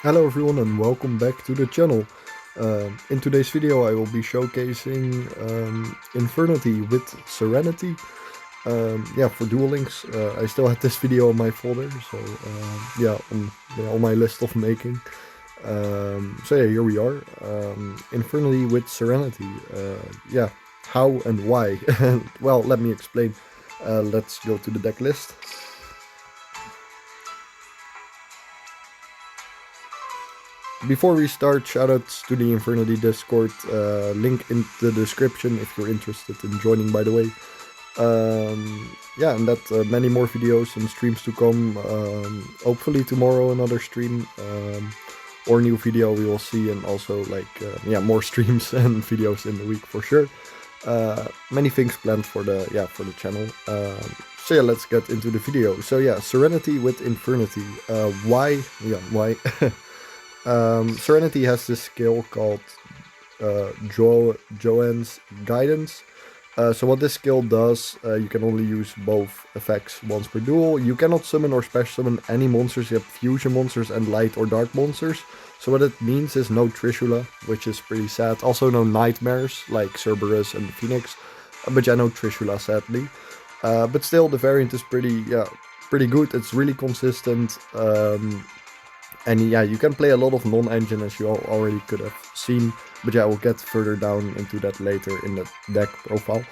Hello everyone and welcome back to the channel. In today's video I will be showcasing Infernity with Serenity. Yeah, for Duel Links. I still had this video on my folder, so yeah, on my list of making. So yeah, here we are. Infernity with Serenity. Yeah, how and why? Well, let me explain. Let's go to the deck list. Before we start, shoutouts to the Infernity Discord, link in the description if you're interested in joining, by the way. Yeah, and that many more videos and streams to come. Hopefully tomorrow another stream or new video we will see, and also like yeah, more streams and videos in the week for sure. Many things planned for the channel. So yeah, let's get into the video. So yeah, Serenity with Infernity. Why? Yeah, why? Serenity has this skill called Joanne's Guidance. So what this skill does, you can only use both effects once per duel. You cannot summon or special summon any monsters except fusion monsters and light or dark monsters. So what it means is no Trishula, which is pretty sad. Also no nightmares like Cerberus and Phoenix, but yeah, no Trishula sadly. But still, the variant is pretty good. It's really consistent. And yeah, you can play a lot of non-engine as you already could have seen. But yeah, we'll get further down into that later in the deck profile.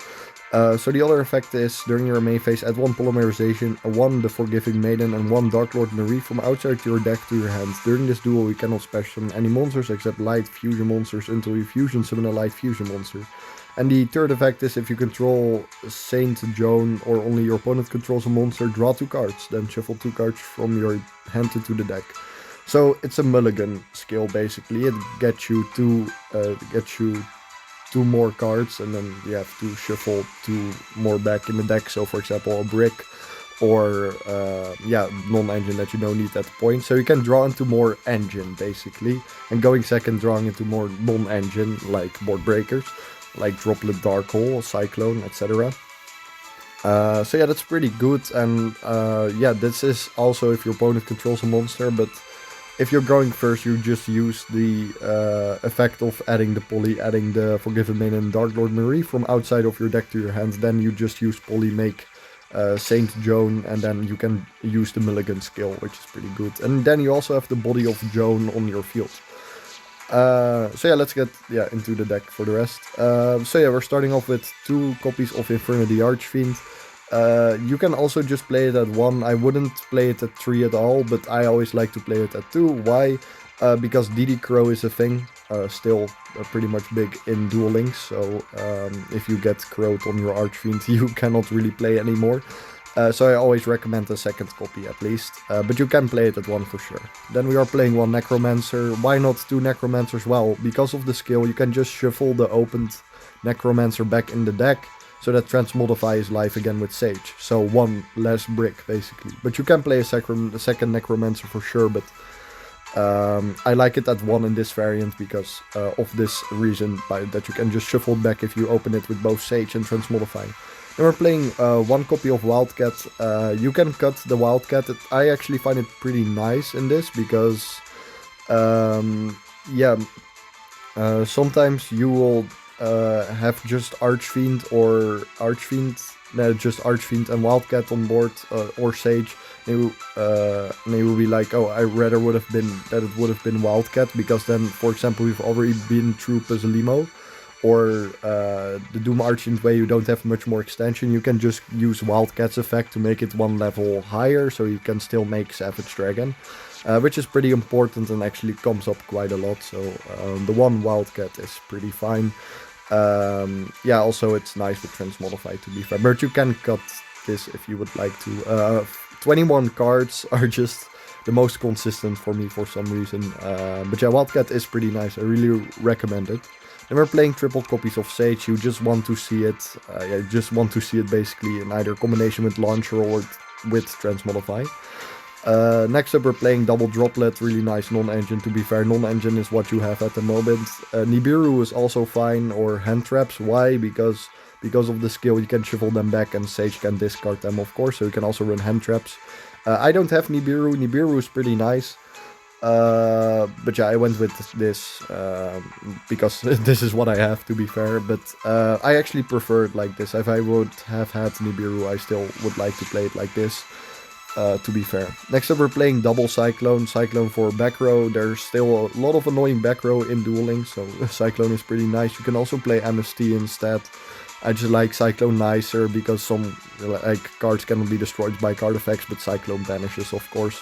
So the other effect is, during your main phase, add 1 Polymerization, 1 The Forgiving Maiden, and 1 Dark Lord Marie from outside your deck to your hand. During this duel, you cannot special summon any monsters except light fusion monsters until you fusion summon a light fusion monster. And the third effect is, if you control Saint Joan or only your opponent controls a monster, draw 2 cards, then shuffle 2 cards from your hand into the deck. So it's a mulligan skill basically. It gets you two more cards, and then you have to shuffle 2 more back in the deck. So for example, a brick or yeah, non-engine that you don't need at the point. So you can draw into more engine basically, and going second, drawing into more non-engine like board breakers, like Droplet, Dark Hole, Cyclone, etc. So yeah, that's pretty good. And yeah, this is also if your opponent controls a monster, but if you're going first, you just use the effect of adding the Forgiven Maiden and Dark Lord Marie from outside of your deck to your hand. Then you just use Poly, make Saint Joan, and then you can use the Mulligan skill, which is pretty good. And then you also have the body of Joan on your field. So yeah, let's get into the deck for the rest. So yeah, we're starting off with 2 copies of Infernity Archfiend. You can also just play it at 1. I wouldn't play it at 3 at all, but I always like to play it at 2. Why? Because DD Crow is a thing, still pretty much big in Duel Links, so if you get crowed on your Archfiend, you cannot really play anymore. So I always recommend a second copy at least, but you can play it at 1 for sure. Then we are playing 1 Necromancer. Why not 2 Necromancers? Well, because of the skill, you can just shuffle the opened Necromancer back in the deck, so that Transmodify is live again with Sage. So 1 less brick, basically. But you can play a second Necromancer for sure, but I like it at 1 in this variant because of this reason, that you can just shuffle back if you open it with both Sage and Transmodify. Then we're playing 1 copy of Wildcat. You can cut the Wildcat. I actually find it pretty nice in this because, yeah, sometimes you will have just Archfiend or just Archfiend and Wildcat on board, or Sage. And you will be like, oh, I rather would have been Wildcat, because then, for example, we've already been through Puzzlemo, or the Doom Archfiend way, you don't have much more extension. You can just use Wildcat's effect to make it 1 level higher, so you can still make Savage Dragon. Which is pretty important and actually comes up quite a lot, so the 1 Wildcat is pretty fine. Yeah, also it's nice with Transmodify, to be fair, but you can cut this if you would like to. 21 cards are just the most consistent for me for some reason, but yeah, Wildcat is pretty nice. I really recommend it. Then we're playing triple copies of Sage. You just want to see it, yeah, just want to see it basically in either combination with Launcher or with Transmodify. Next up, we're playing double Droplet, really nice non-engine. To be fair, non-engine is what you have at the moment. Nibiru is also fine, or hand traps. Why? Because of the skill, you can shuffle them back and Sage can discard them, of course, so you can also run hand traps. I don't have Nibiru. Nibiru is pretty nice. But yeah, I went with this because this is what I have, to be fair. But I actually prefer it like this. If I would have had Nibiru, I still would like to play it like this, to be fair. Next up, we're playing double Cyclone. Cyclone for back row. There's still a lot of annoying back row in Duel Links, so Cyclone is pretty nice. You can also play MST instead. I just like Cyclone nicer because some like cards cannot be destroyed by card effects, but Cyclone vanishes, of course.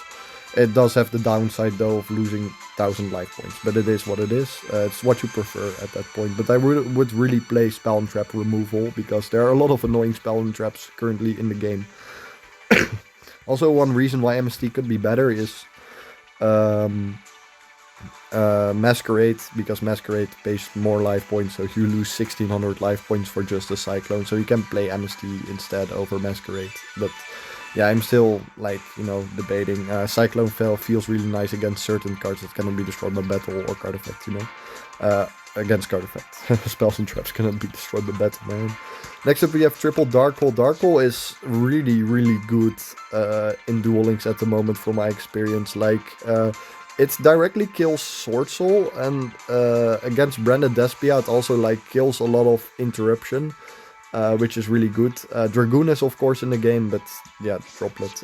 It does have the downside though of losing 1000 life points, but it is what it is. It's what you prefer at that point. But I would really play spell and trap removal because there are a lot of annoying spell and traps currently in the game. Also, one reason why MST could be better is Masquerade, because Masquerade pays more life points, so you lose 1600 life points for just a Cyclone, so you can play MST instead over Masquerade. But yeah, I'm still, like, you know, debating. Cyclone feels really nice against certain cards that cannot be destroyed by battle or card effect, you know. Against card effect. Spells and traps cannot be destroyed by battle, man. Next up we have triple Dark Hole. Dark Hole is really, really good in Duel Links at the moment from my experience. Like, it directly kills Swordsoul, and against Branded Despia it also, like, kills a lot of interruption. Which is really good. Dragoon is of course in the game, but yeah, Droplet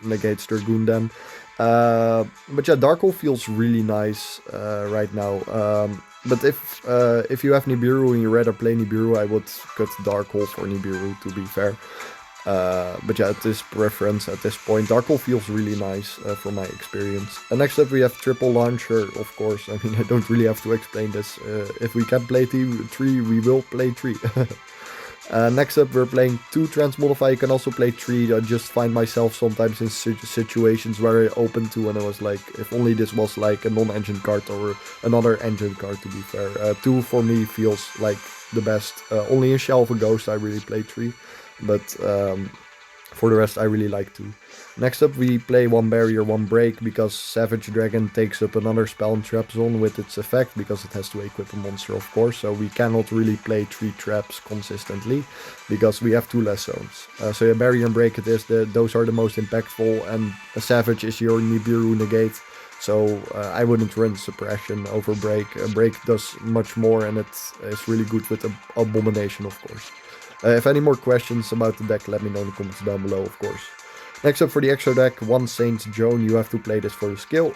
negates Dragoon then. But yeah, Dark Hole feels really nice right now. But if you have Nibiru and you rather play Nibiru, I would cut Dark Hole for Nibiru, to be fair. But yeah, it is preference at this point. Dark Hole feels really nice from my experience. And next up we have Triple Launcher, of course. I mean, I don't really have to explain this. If we can play 3, we will play 3. Next up, we're playing 2 Transmodify. You can also play 3. I just find myself sometimes in situations where I open 2 and I was like, if only this was like a non-engine card or another engine card, to be fair. 2 for me feels like the best. Only in Shell of a Ghost I really play 3. But for the rest, I really like 2. Next up, we play 1 Barrier, 1 Break, because Savage Dragon takes up another spell and trap zone with its effect, because it has to equip a monster, of course, so we cannot really play 3 traps consistently, because we have 2 less zones. So yeah, Barrier and Break it is, those are the most impactful, and a Savage is your Nibiru negate, so I wouldn't run Suppression over Break. Break does much more, and it's really good with Abomination, of course. If any more questions about the deck, let me know in the comments down below, of course. Next up for the extra deck, 1 Saint Joan. You have to play this for the skill.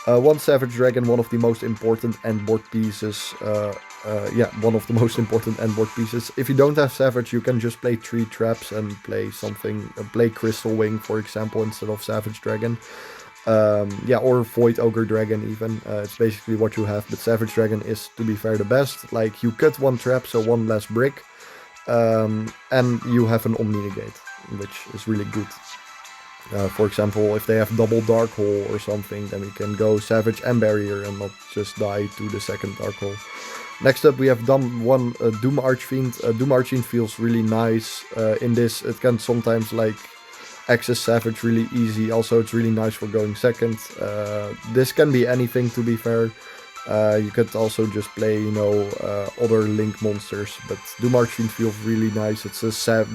1 Savage Dragon, one of the most important end board pieces. Yeah, one of the most important end board pieces. If you don't have Savage, you can just play 3 traps and play something. Play Crystal Wing, for example, instead of Savage Dragon. Yeah, or Void Ogre Dragon even. It's basically what you have, but Savage Dragon is, to be fair, the best. Like, you cut 1 trap, so 1 less brick. And you have an Omni Negate, which is really good. For example, if they have double Dark Hole or something, then we can go Savage and Barrier and not just die to the second Dark Hole. Next up we have Doom Archfiend. Doom Archfiend feels really nice. In this it can sometimes like access Savage really easy. Also it's really nice for going second. This can be anything, to be fair. You could also just play, you know, other Link monsters, but Doom Archfiend feels really nice. It's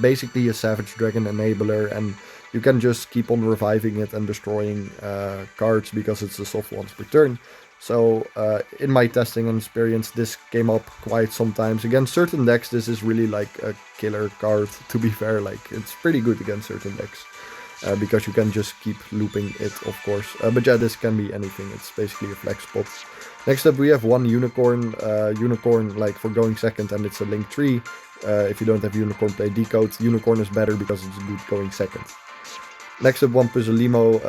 basically a Savage Dragon enabler, and you can just keep on reviving it and destroying cards because it's a soft once per turn. So in my testing and experience, this came up quite sometimes. Against certain decks, this is really like a killer card, to be fair. Like, it's pretty good against certain decks. Because you can just keep looping it, of course. But yeah, this can be anything. It's basically a flex spot. Next up we have 1 Unicorn. Unicorn, like, for going second, and it's a Link 3. If you don't have Unicorn, play Decode. Unicorn is better because it's good going second. Next up 1 Puzzlemo.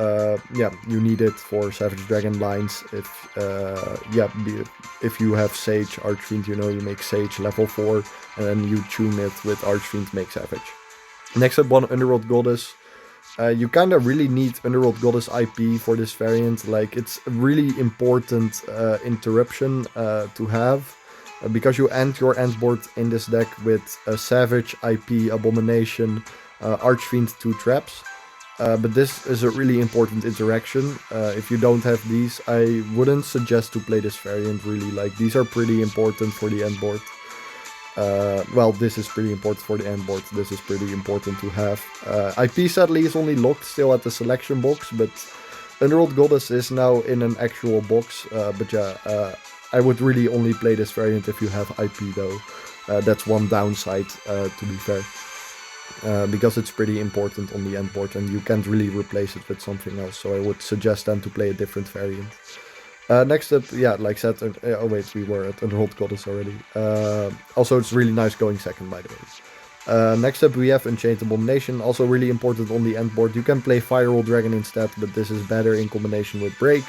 Yeah, you need it for Savage Dragon lines. If you have Sage Archfiend, you know, you make Sage level 4, and then you tune it with Archfiend, make Savage. Next up 1 Underworld Goddess. You kind of really need Underworld Goddess IP for this variant. Like, it's a really important interruption to have, because you end your end board in this deck with a Savage, IP, Abomination, Archfiend, 2 traps. But this is a really important interaction. If you don't have these, I wouldn't suggest to play this variant, really. Like, these are pretty important for the end board. Well, this is pretty important for the end board. This is pretty important to have. IP sadly is only locked still at the selection box, but Underworld Goddess is now in an actual box, but yeah, I would really only play this variant if you have IP though. That's one downside, to be fair. Because it's pretty important on the end board and you can't really replace it with something else, so I would suggest them to play a different variant. Next up, yeah, like I said, oh wait, we were at Underworld Goddess already. Also, it's really nice going second, by the way. Next up, we have Enchanted Abomination, also really important on the end board. You can play Firewall Dragon instead, but this is better in combination with Break.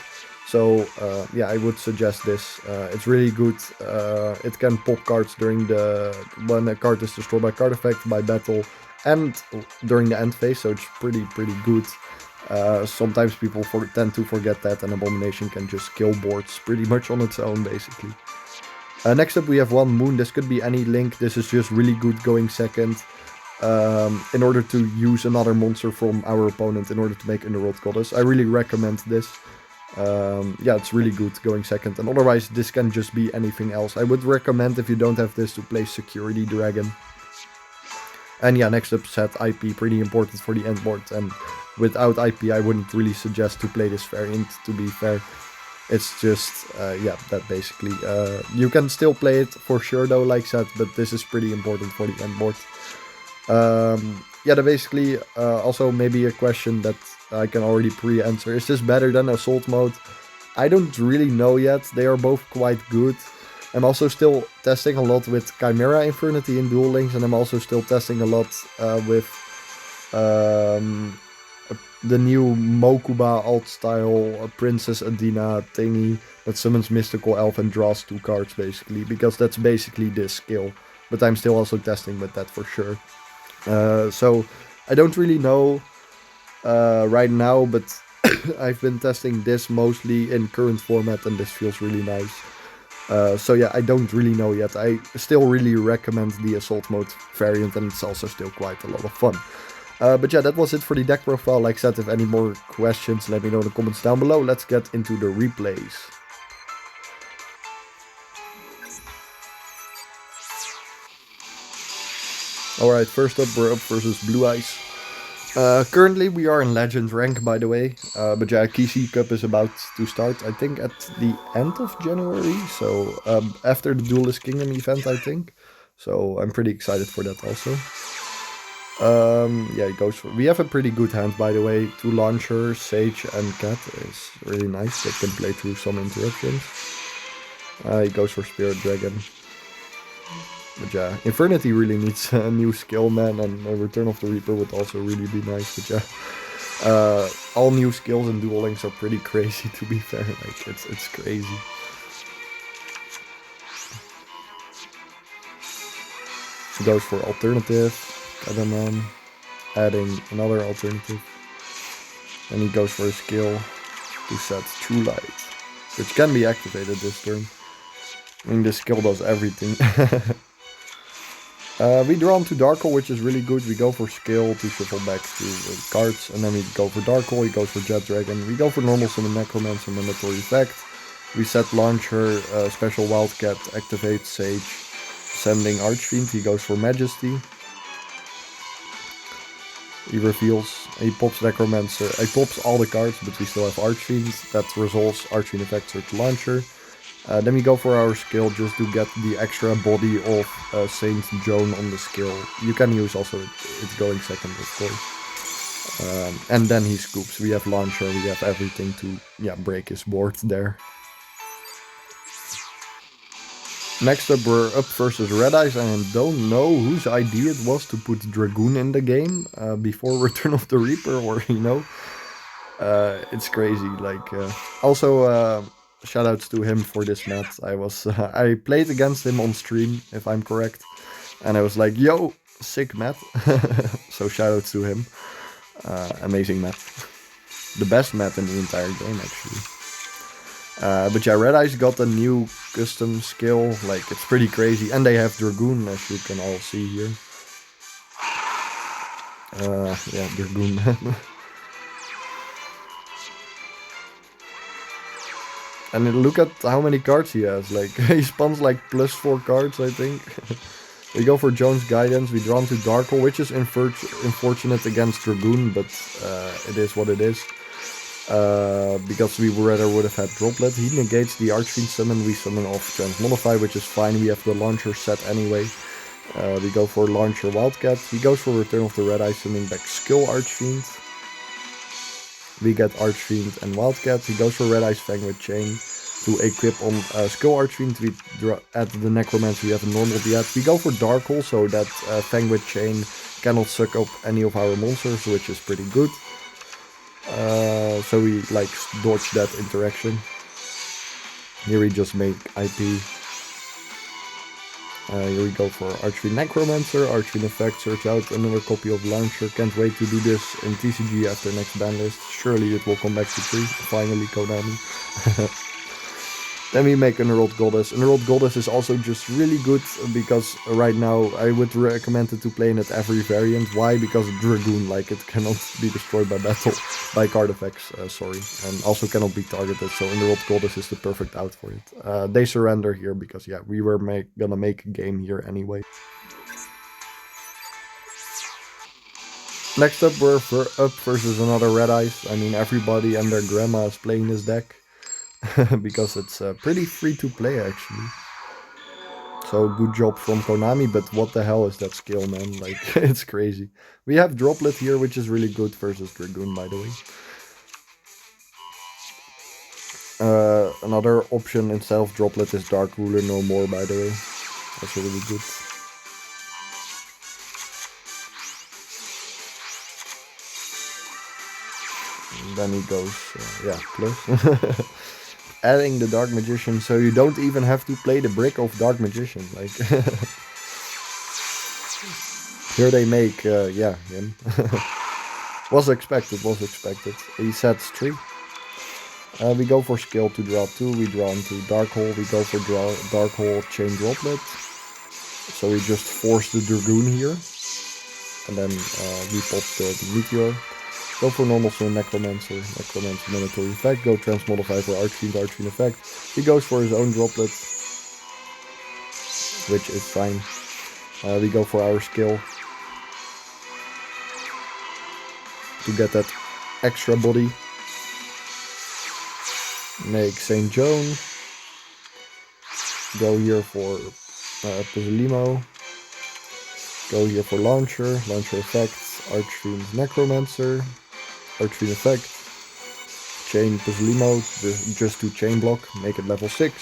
So, yeah, I would suggest this. It's really good. It can pop cards during when a card is destroyed by card effect, by battle, and during the end phase, so it's pretty good. Sometimes people tend to forget that an Abomination can just kill boards pretty much on its own, basically. Next up we have One Moon. This could be any link. This is just really good going second. In order to use another monster from our opponent in order to make Underworld Goddess. I really recommend this. Yeah, it's really good going second. And otherwise this can just be anything else. I would recommend, if you don't have this, to play Security Dragon. And yeah, next up set IP, pretty important for the end board. And without IP, I wouldn't really suggest to play this variant, to be fair. It's just, yeah, that basically. You can still play it for sure though, like I said, but this is pretty important for the end board. Yeah, basically, also maybe a question that I can already pre-answer. Is this better than Assault Mode? I don't really know yet. They are both quite good. I'm also still testing a lot with Chimera Infernity in Duel Links, and I'm also still testing a lot with the new Mokuba alt style Princess Adina thingy that summons Mystical Elf and draws 2 cards basically, because that's basically this skill. But I'm still also testing with that for sure. So I don't really know right now, but I've been testing this mostly in current format and this feels really nice. So yeah, I don't really know yet. I still really recommend the Assault Mode variant, and it's also still quite a lot of fun. But yeah, that was it for the deck profile. Like I said, if any more questions, let me know in the comments down below. Let's get into the replays. Alright, first up, we're up versus Blue Eyes. Currently we are in Legend rank, by the way, but yeah, KC Cup is about to start, I think at the end of January, so after the Duelist Kingdom event, I think. So I'm pretty excited for that also. Yeah, he goes for, we have a pretty good hand, by the way. 2 Launcher, Sage and Cat is really nice, that can play through some interruptions. He goes for Spirit Dragon. But yeah, Infernity really needs a new skill, man, and a Return of the Reaper would also really be nice. But yeah, all new skills in Duel Links are pretty crazy, to be fair. Like, it's crazy. He goes for alternative, Kadaman, adding another alternative. And he goes for a skill to set True Light, which can be activated this turn. I mean, this skill does everything. We draw into Dark Hole, which is really good. We go for skill to shuffle back to cards, and then we go for Dark Hole, he goes for Jet Dragon. We go for normal summon Necromancer, mandatory effect. We set Launcher, special Wildcat, activate Sage, sending Archfiend, he goes for Majesty. He reveals, he pops Necromancer, he pops all the cards, but we still have Archfiend. That resolves Archfiend effect, search Launcher. Then we go for our skill just to get the extra body of Saint Joan on the skill. You can use also it's going second, of course. And then he scoops. We have Launcher, we have everything to, yeah, break his board there. Next up, we're up versus Red Eyes, and I don't know whose idea it was to put Dragoon in the game before Return of the Reaper, or, you know. It's crazy, like, also, shoutouts to him for this match. I played against him on stream, if I'm correct, and I was like, yo, sick mat. So shoutouts to him. Amazing mat. The best mat in the entire game, actually. But yeah, Red Eyes got a new custom skill, like, it's pretty crazy, and they have Dragoon, as you can all see here. Yeah, Dragoon, man. And look at how many cards he has, like, he spawns like +4 cards, I think. We go for Jones Guidance, we draw into Dark Hole, which is unfortunate against Dragoon, but it is what it is. Because we rather would have had Droplet. He negates the Archfiend summon, we summon off Transmodify, which is fine, we have the launcher set anyway. We go for Launcher Wildcat, he goes for Return of the Red Eye, summoning back Skull Archfiend. We get Archfiend and Wildcat, he goes for Red Eye's Fang with Chain. To equip on Skull Archfiend, we add the Necromancer, we have a normal Diat. We go for Dark Hole, so that Fang with Chain cannot suck up any of our monsters, which is pretty good. So we like dodge that interaction. Here we just make IP. Here we go for Archfiend Necromancer, Archfiend Effect, search out another copy of Launcher. Can't wait to do this in TCG after next ban list. Surely it will come back to 3. Finally, Konami. Then we make Emerald Goddess. Emerald Goddess is also just really good because right now I would recommend it to play in at every variant. Why? Because Dragoon, like it cannot be destroyed by battle, by card effects, sorry. And also cannot be targeted, so Emerald Goddess is the perfect out for it. They surrender here because yeah, we were gonna make a game here anyway. Next up we're up versus another Red Eyes. I mean everybody and their grandma is playing this deck. Because it's pretty free to play actually. So good job from Konami, but what the hell is that skill, man? Like, it's crazy. We have Droplet here, which is really good versus Dragoon, by the way. Another option instead of Droplet is Dark Ruler no more, by the way. Also really good. And then he goes, yeah, plus. Adding the Dark Magician, so you don't even have to play the brick of Dark Magician. Like here they make, yeah, him. was expected. He sets 3. We go for skill to draw 2. We draw into Dark Hole. We go for Dark Hole Chain Droplet. So we just force the Dragoon here, and then we pop the Meteor. Go for normal summon Necromancer, mandatory effect. Go Transmodify for Archfiend effect. He goes for his own Droplet, which is fine. We go for our skill to get that extra body. Make St. Joan. Go here for Puzzlemo. Go here for Launcher effects, Archfiend Necromancer. Archfiend effect, chain Puzzlemo, just to chain block, make it level 6.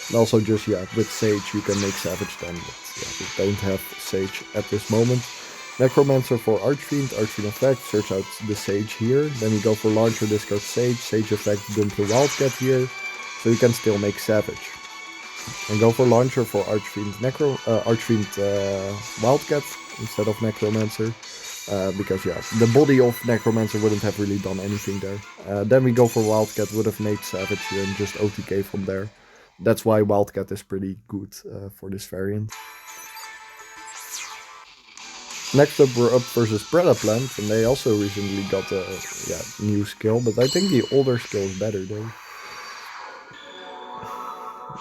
And also just, yeah, with Sage you can make Savage then, but yeah, we don't have Sage at this moment. Necromancer for Archfiend effect, search out the Sage here. Then we go for Launcher, discard Sage effect, dump the Wildcat here, so you can still make Savage. And go for Launcher for Archfiend Wildcat instead of Necromancer. Because yeah, the body of Necromancer wouldn't have really done anything there. Then we go for Wildcat, would have made Savage here and just OTK from there. That's why Wildcat is pretty good for this variant. Next up we're up versus Predaplant, and they also recently got a new skill, but I think the older skill is better though.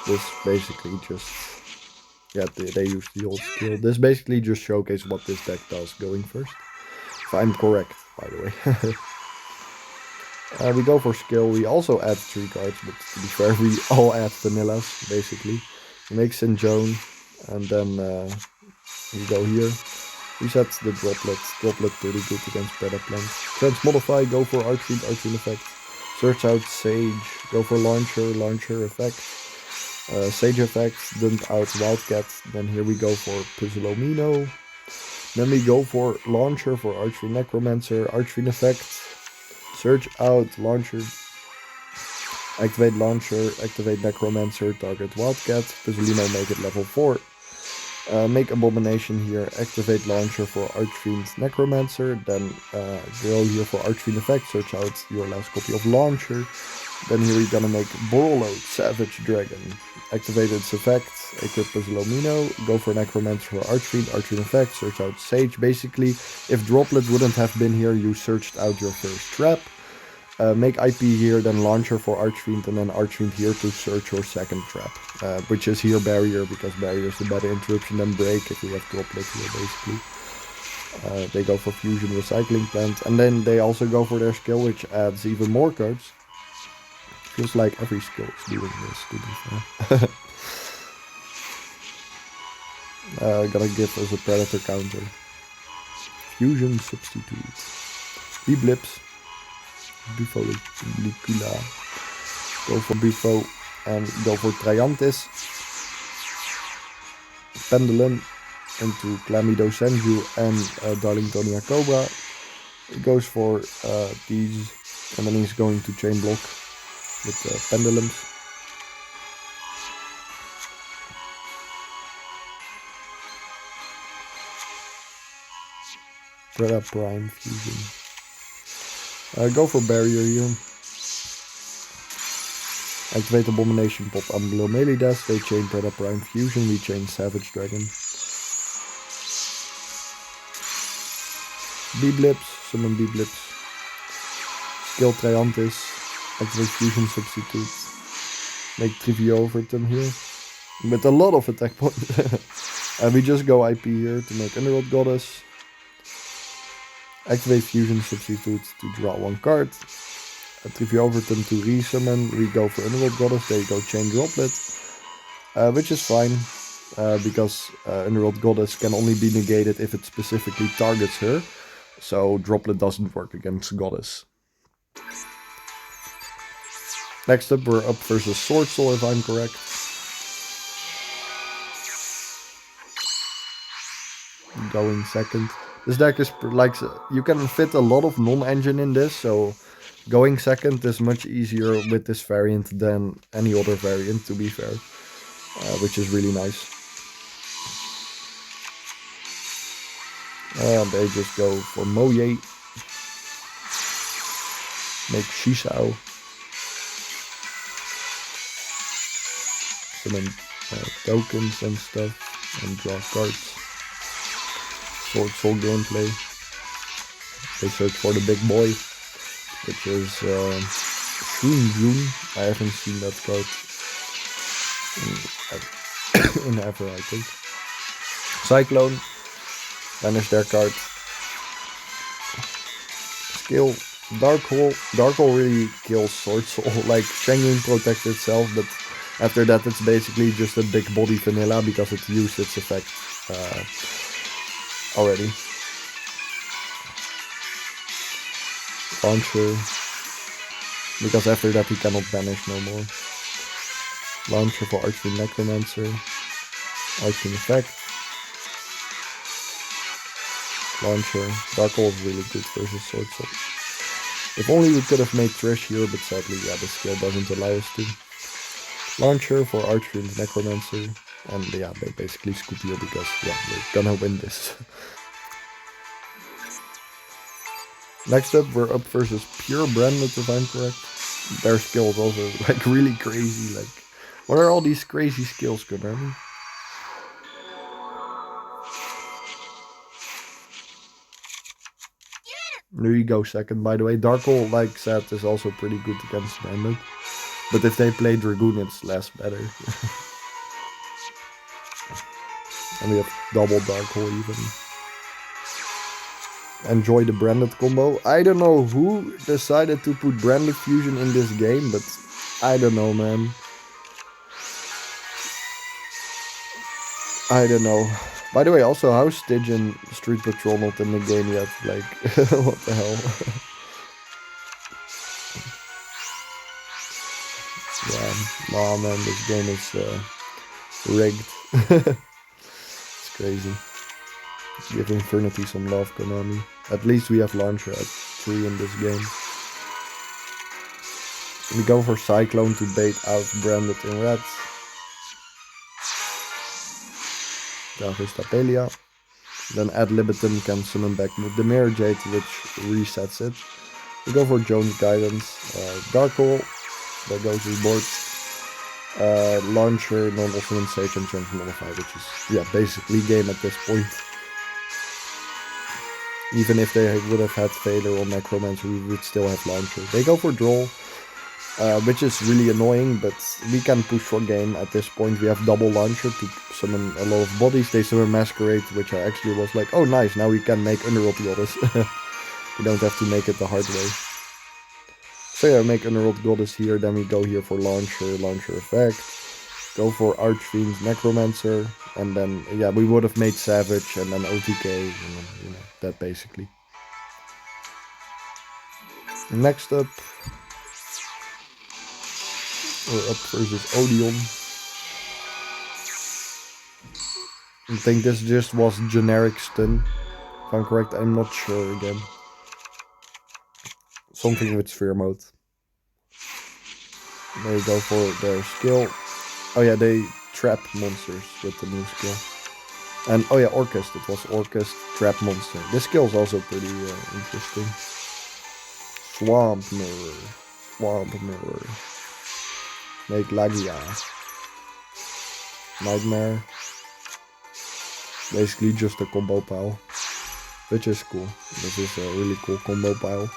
This basically just, yeah, they use the old skill. This basically just showcases what this deck does going first. If I'm correct, by the way. We go for skill, we also add 3 cards, but to be fair, we all add vanillas, basically. We make St. Joan, and then we go here. Reset the Droplet pretty good against Predaplant. Transmodify, go for Archfiend effect. Search out Sage, go for Launcher effect. Sage effect, dump out Wildcat, then here we go for Puzzlemo. Then we go for Launcher for Archfiend Necromancer, Archfiend effect. Search out Launcher. Activate Launcher, activate Necromancer, target Wildcat. Puzzlemo, make it level 4. Make Abomination here, activate Launcher for Archfiend Necromancer, then go here for Archfiend effect, search out your last copy of Launcher. Then here we're gonna make Borload, Savage Dragon. Activate its effect, equip Puzzlemo, go for Necromancer for Archfiend effect, search out Sage. Basically, if Droplet wouldn't have been here, you searched out your first trap. Make IP here, then Launcher for Archfiend, and then Archfiend here to search your second trap. Which is here Barrier, because Barrier is the better interruption than Break if we have Droplet here, basically. They go for Fusion Recycling Plant, and then they also go for their skill, which adds even more cards. Feels like every skill is doing this, to be fair. Gotta give us a predator counter. Fusion substitute. Blips. Buffo Licula. Go for Buffo and go for Triantis. Pendulum into Clamido Senju and Darlingtonia Cobra. It goes for these, and then he's going to chain block with pendulums. Preda Prime Fusion. Go for barrier here. Activate Abomination, pop below melee dash. They chain Preda Prime Fusion. We chain Savage Dragon. B-Blips, summon B-Blips. Skill Triantis. Activate Fusion Substitute. Make Trivia Overton here. With a lot of attack points. And we just go IP here to make Underworld Goddess. Activate Fusion Substitute to draw one card. Trivia Overton to resummon. We go for Underworld Goddess. There you go, Chain Droplet. Which is fine. Because Underworld Goddess can only be negated if it specifically targets her. So Droplet doesn't work against Goddess. Next up, we're up versus Swordsoul, if I'm correct. Going second. This deck is like, you can fit a lot of non-engine in this, so going second is much easier with this variant than any other variant, to be fair. Which is really nice. And they just go for Moye. Make Shisao. Summon tokens and stuff. And draw cards. Swordsoul gameplay. They search for the big boy. Which is Shunjun. I haven't seen that card in ever, I think. Cyclone. Banish their card. Skill Dark Hole. Dark Hole really kills Swordsoul. Like Shengyun protects itself, but after that it's basically just a big body vanilla because it used its effect already. Launcher. Because after that he cannot banish no more. Launcher for Archfiend Necromancer. Archfiend effect. Launcher. Dark Hole is really good versus Swordsoul. If only we could have made Trish here, but sadly, yeah, the skill doesn't allow us to. Launcher for Archfiend Necromancer. And yeah, they basically scoop here because, yeah, we're gonna win this. Next up, we're up versus Pure Branded, if I'm correct. Their skill is also, like, really crazy. Like, what are all these crazy skills, Konami? There you go, second, by the way. Dark Hole, like said, is also pretty good against Branded. But if they play Dragoon, it's less better. And we have double Dark Hole even. Enjoy the Branded combo. I don't know who decided to put Branded Fusion in this game, but I don't know, man. I don't know. By the way, also, how's Stygian Street Patrol not in the game yet? Like, what the hell? Yeah, nah, man, this game is rigged. It's crazy. Give Infernity some love, Konami. At least we have Launcher at 3 in this game. We go for Cyclone to bait out Branded in red. Tapelia. Then Ad libitum can summon back the Mirror Jade, which resets it. We go for Jones Guidance. Dark Hole. There goes his board. Launcher, normal summon Sage and Transmodify, which is, yeah, basically game at this point. Even if they would have had Failure or Necromancer, we would still have Launcher. They go for Draw, which is really annoying, but we can push for game at this point. We have double Launcher to summon a lot of bodies. They summon Masquerade, which I actually was like, oh nice, now we can make Underworld Goddess. We don't have to make it the hard way. So yeah, make Underworld Goddess here, then we go here for Launcher, Launcher effect. Go for Archfiend, Necromancer, and then, yeah, we would have made Savage and then OTK, and then, you know, that basically. Next up, we're up versus Odeon. I think this just was generic stun. If I'm correct, I'm not sure again. Something with Sphere Mode. They go for their skill. Oh yeah, they trap monsters with the new skill. And oh yeah, Orcust. It was Orcust trap monster. This skill is also pretty interesting. Swamp Mirror. Swamp Mirror. Make Lagia. Nightmare. Basically just a combo pile. Which is cool. This is a really cool combo pile.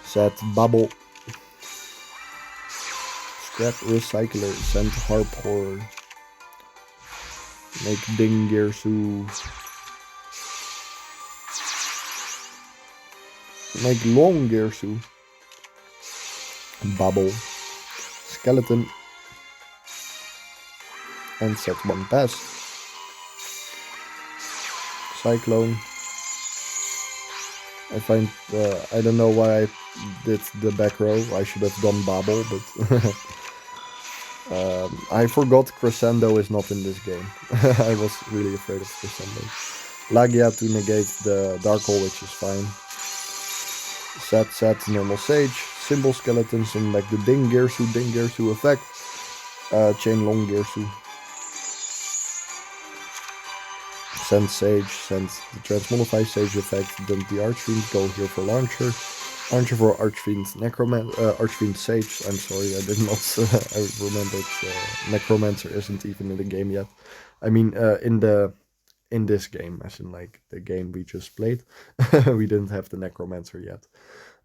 Set Bubble. Scrap Recycler. Send Harp Horror. Make Ding Gearsu. Make Long Gearsu. Bubble. Skeleton. And set one pass. Cyclone. I find, I don't know why I did the back row. I should have done Bubble, but I forgot Crescendo is not in this game. I was really afraid of Crescendo. Lagia to negate the Dark Hole, which is fine. Set normal Sage. Symbol Skeletons and like the Ding Gearsu effect. Chain Long Gearsu. Send Sage, send the Transmodify Sage effect, dump the Archfiend, go here for Launcher. Launcher for Archfiend, Archfiend Sage, I'm sorry, I did not, I remembered Necromancer isn't even in the game yet. I mean, in this game, as in like the game we just played, we didn't have the Necromancer yet.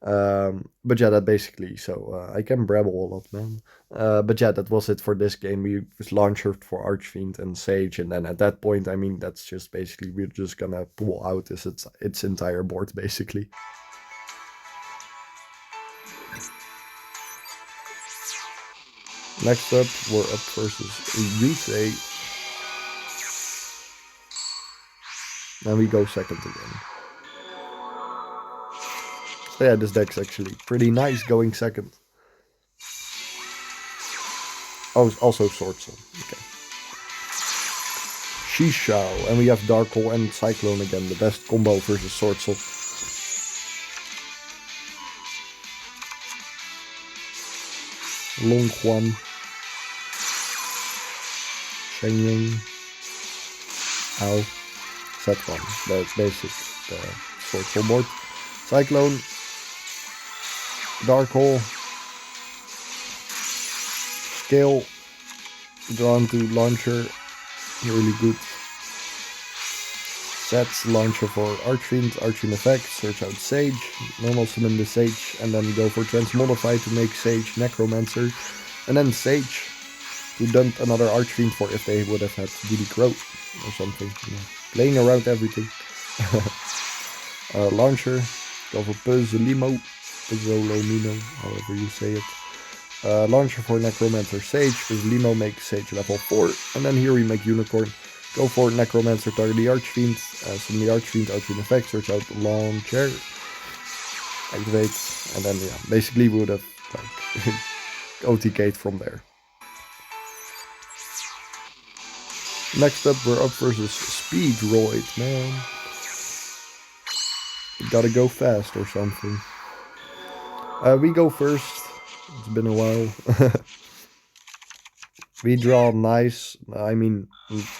But yeah, that basically, so I can brabble a lot, man. But yeah, that was it for this game. We was Launcher for Archfiend and Sage, and then at that point, I mean, that's just basically, we're just gonna pull out its entire board, basically. Next up, we're up versus Yusei. And we go second again. So yeah, this deck's actually pretty nice going second. Oh, also Swordsoul. Okay. Shishao. And we have Dark Hole and Cyclone again. The best combo versus Swordsoul. Long Juan. Shenying. Ow. Set one. That's basic. The Swordsoul board. Cyclone. Dark Hole. Scale. Drawn to Launcher. Really good. Sets Launcher for Archfiend. Archfiend effect. Search out Sage. Normal summon the Sage. And then go for Transmodify to make Sage Necromancer. And then Sage to dump another Archfiend for if they would have had DD Crow or something. Yeah. Playing around everything. Launcher. Go for Puzzolimo. Puzzolomino, however you say it. Launcher for Necromancer Sage. Puzzolimo makes Sage level 4. And then here we make Unicorn. Go for Necromancer, target the Archfiend. Summon the Archfiend effect. Search out Launcher. Activate. And then, yeah, basically we would have like OTK'd from there. Next up, we're up versus Speedroid, man. You gotta go fast or something. We go first. It's been a while. We draw nice. I mean,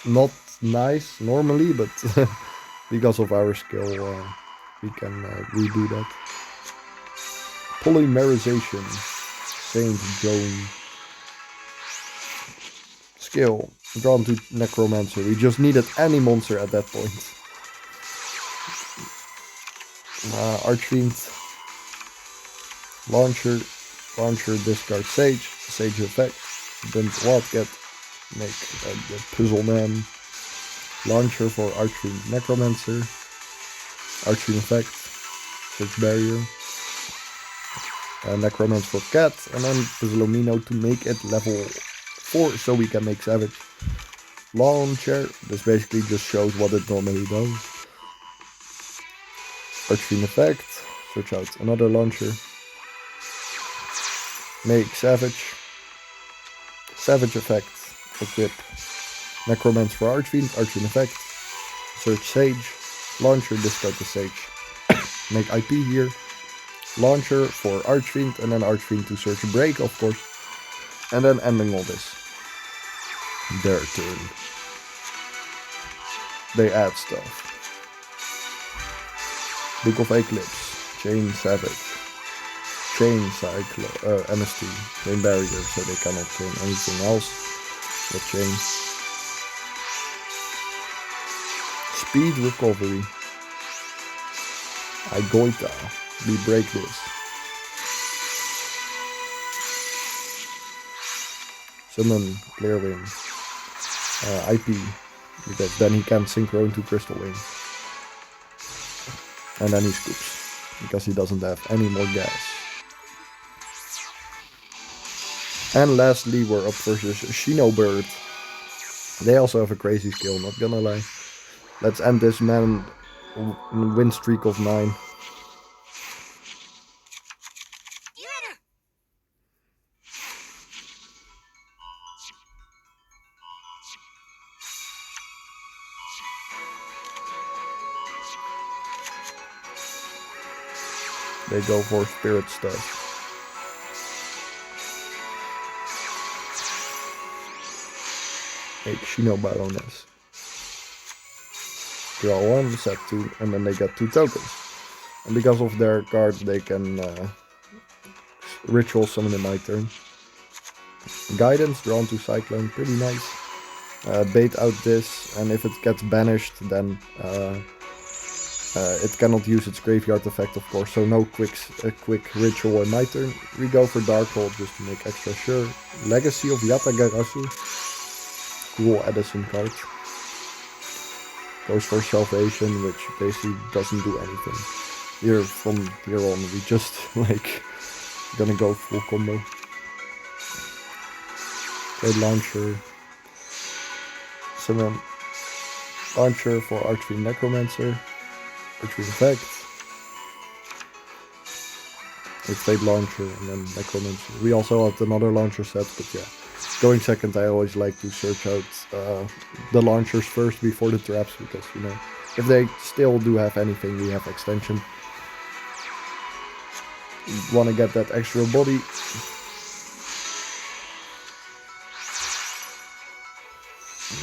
not nice normally, but because of our skill, we can redo that. Polymerization. Saint Joan. Skill. Drawn to Necromancer. We just needed any monster at that point. Archfiend. Launcher, discard Sage. Sage effect. Then Wildcat. Make the Puzzle Man. Launcher for Archfiend Necromancer. Archfiend effect. Search barrier. Necromance for Cat, and then Puzzlomino to make it level 4 so we can make Savage. Launcher, this basically just shows what it normally does. Archfiend effect, search out another launcher. Make Savage. Savage effect, equip. Necromance for Archfiend, Archfiend effect. Search Sage. Launcher, discard the Sage. Make IP here. Launcher for Archfiend, and then Archfiend to search Break, of course. And then ending all this. Their turn. They add stuff. Book of Eclipse. Chain Savage. Chain MST. Chain Barrier, so they cannot chain anything else. But chain. Speed Recovery. Goita. We break this. Summon Clear Wing. IP. Because then he can synchro into Crystal Wing. And then he scoops. Because he doesn't have any more gas. And lastly, we're up versus Shinobird. They also have a crazy skill, not gonna lie. Let's end this man win streak of 9. They go for spirit stuff. Make Shinobird on this. Draw 1, set 2, and then they get 2 tokens. And because of their card, they can ritual summon in my turn. Guidance, drawn to Cyclone, pretty nice. Bait out this, and if it gets banished, then it cannot use its graveyard effect, of course, so no quick ritual in my turn. We go for Darkhold just to make extra sure. Legacy of Yatagarasu. Cool Edison card. Goes for Salvation, which basically doesn't do anything. Here, from here on, we just, like, gonna go full combo. Okay, Launcher. Summon Launcher for Archfiend Necromancer. Archfiend effect. It's Fate Launcher and then Necromancer. We also have another launcher set, but yeah. Going second, I always like to search out the launchers first before the traps, because, you know, if they still do have anything, we have extension. Want to get that extra body.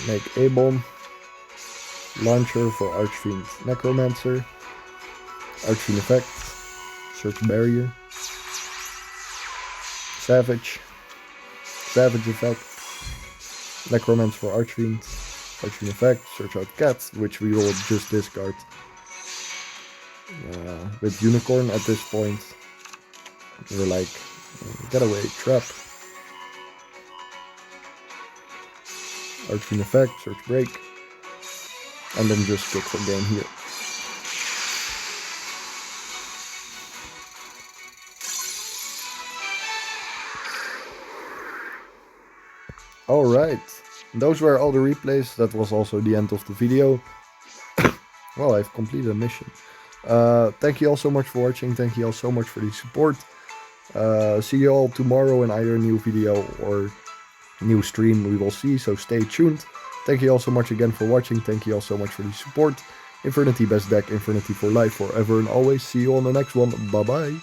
Make A-Bomb. Launcher for Archfiend Necromancer. Archfiend effect. Search Barrier. Savage. Savage effect. Necromancer for Archfiend. Archfiend effect. Search out Cat, which we will just discard. With Unicorn at this point. We're like, get away, trap. Archfiend effect, search break. And then just kick for game here. Alright, those were all the replays. That was also the end of the video. Well, I've completed a mission. Thank you all so much for watching. Thank you all so much for the support. See you all tomorrow in either a new video or new stream. We will see, so stay tuned. Thank you all so much again for watching. Thank you all so much for the support. Infernity best deck, Infernity for life, forever and always. See you on the next one. Bye bye.